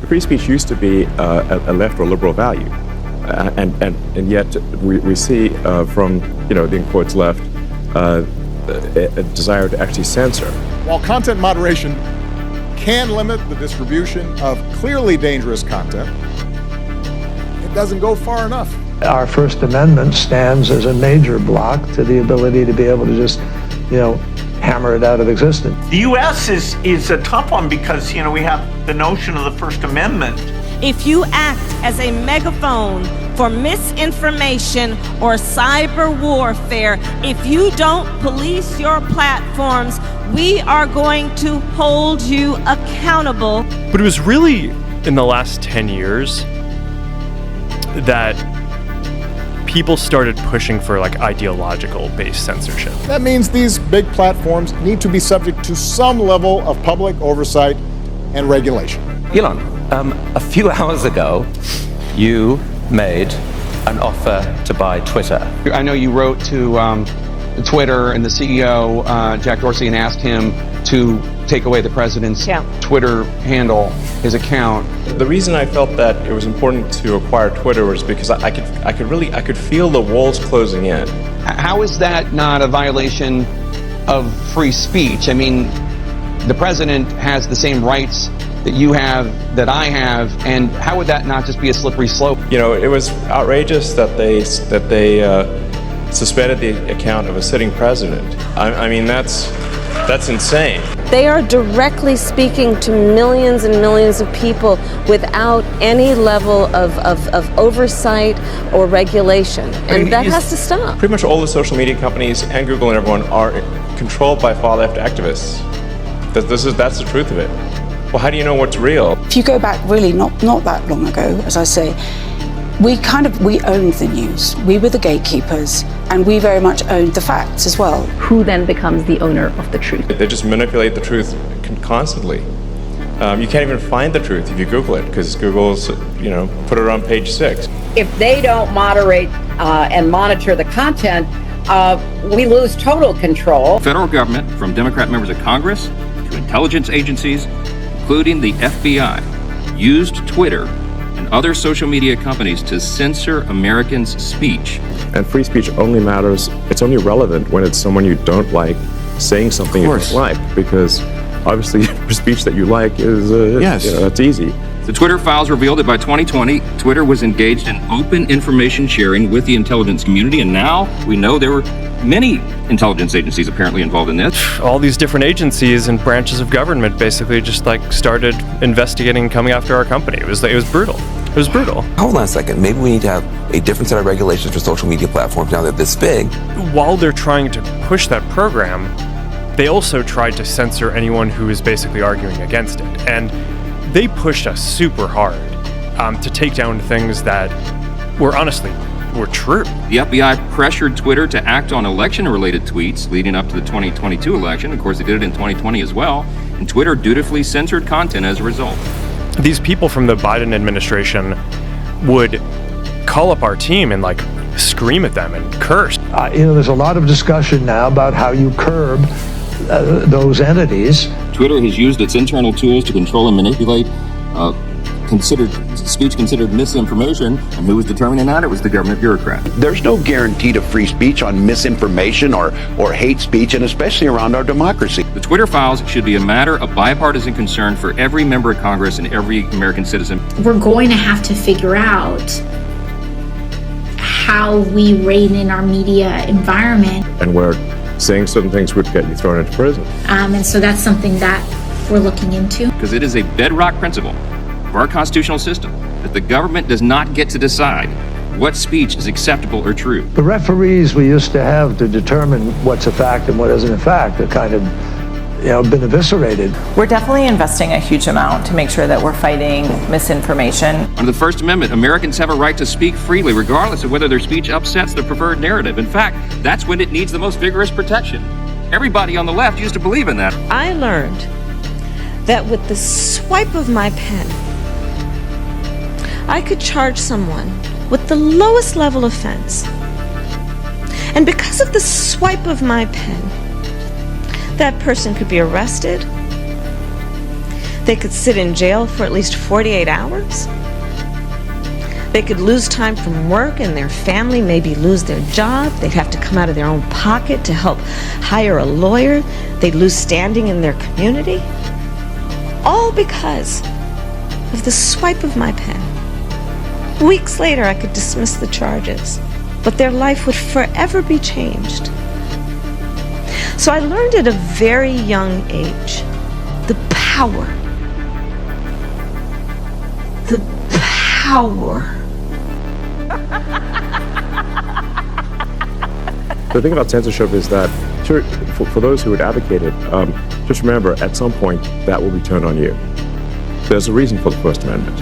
free speech used to be a left or liberal value, and yet we see from the in quotes left a desire to actually censor. While content moderation can limit the distribution of clearly dangerous content, it doesn't go far enough. Our First Amendment stands as a major block to the ability to be able to just, hammer it out of existence. The U.S. is a tough one because, we have the notion of the First Amendment. If you act as a megaphone for misinformation or cyber warfare, if you don't police your platforms, we are going to hold you accountable. But it was really in the last 10 years that people started pushing for ideological based censorship. That means these big platforms need to be subject to some level of public oversight and regulation. Elon, a few hours ago, you made an offer to buy Twitter. I know you wrote to Twitter and the CEO, Jack Dorsey, and asked him to take away the president's Twitter handle, his account. The reason I felt that it was important to acquire Twitter was because I could feel the walls closing in. How is that not a violation of free speech? I mean, the president has the same rights that you have, that I have, and how would that not just be a slippery slope? It was outrageous that they suspended the account of a sitting president. I mean, that's insane. They are directly speaking to millions and millions of people without any level of oversight or regulation. And that has to stop. Pretty much all the social media companies and Google and everyone are controlled by far left activists. That's the truth of it. Well, how do you know what's real? If you go back really not that long ago, as I say, we owned the news. We were the gatekeepers, and we very much owned the facts as well. Who then becomes the owner of the truth? They just manipulate the truth constantly. You can't even find the truth if you Google it, because Google's, put it on page 6. If they don't moderate and monitor the content, we lose total control. Federal government, from Democrat members of Congress to intelligence agencies, including the FBI, used Twitter and other social media companies to censor Americans' speech. And free speech only matters, it's only relevant when it's someone you don't like saying something you don't like, because obviously speech that you like is, that's easy. The Twitter files revealed that by 2020, Twitter was engaged in open information sharing with the intelligence community, and now we know there were many intelligence agencies apparently involved in this. All these different agencies and branches of government basically just started investigating, coming after our company. It was brutal. It was brutal. Hold on a second. Maybe we need to have a different set of regulations for social media platforms now that they're this big. While they're trying to push that program, they also tried to censor anyone who is basically arguing against it. And they pushed us super hard to take down things that were true. The FBI pressured Twitter to act on election-related tweets leading up to the 2022 election. Of course, they did it in 2020 as well. And Twitter dutifully censored content as a result. These people from the Biden administration would call up our team and scream at them and curse. There's a lot of discussion now about how you curb those entities. Twitter has used its internal tools to control and manipulate speech considered misinformation, and who was determining that? It was the government bureaucrat. There's no guarantee to free speech on misinformation or hate speech, and especially around our democracy. The Twitter files should be a matter of bipartisan concern for every member of Congress and every American citizen. We're going to have to figure out how we rein in our media environment. And where saying certain things would get you thrown into prison. And so that's something that we're looking into. Because it is a bedrock principle of our constitutional system that the government does not get to decide what speech is acceptable or true. The referees we used to have to determine what's a fact and what isn't a fact are kind of, been eviscerated. We're definitely investing a huge amount to make sure that we're fighting misinformation. Under the First Amendment, Americans have a right to speak freely, regardless of whether their speech upsets the preferred narrative. In fact, that's when it needs the most vigorous protection. Everybody on the left used to believe in that. I learned that with the swipe of my pen, I could charge someone with the lowest level offense. And because of the swipe of my pen, that person could be arrested, They could sit in jail for at least 48 hours. They could lose time from work and their family maybe lose their job. They'd have to come out of their own pocket to help hire a lawyer. They'd lose standing in their community. All because of the swipe of my pen. Weeks later, I could dismiss the charges, but their life would forever be changed. So I learned at a very young age the power. The power. The thing about censorship is that, sure, for those who would advocate it, just remember, at some point, that will be turned on you. There's a reason for the First Amendment.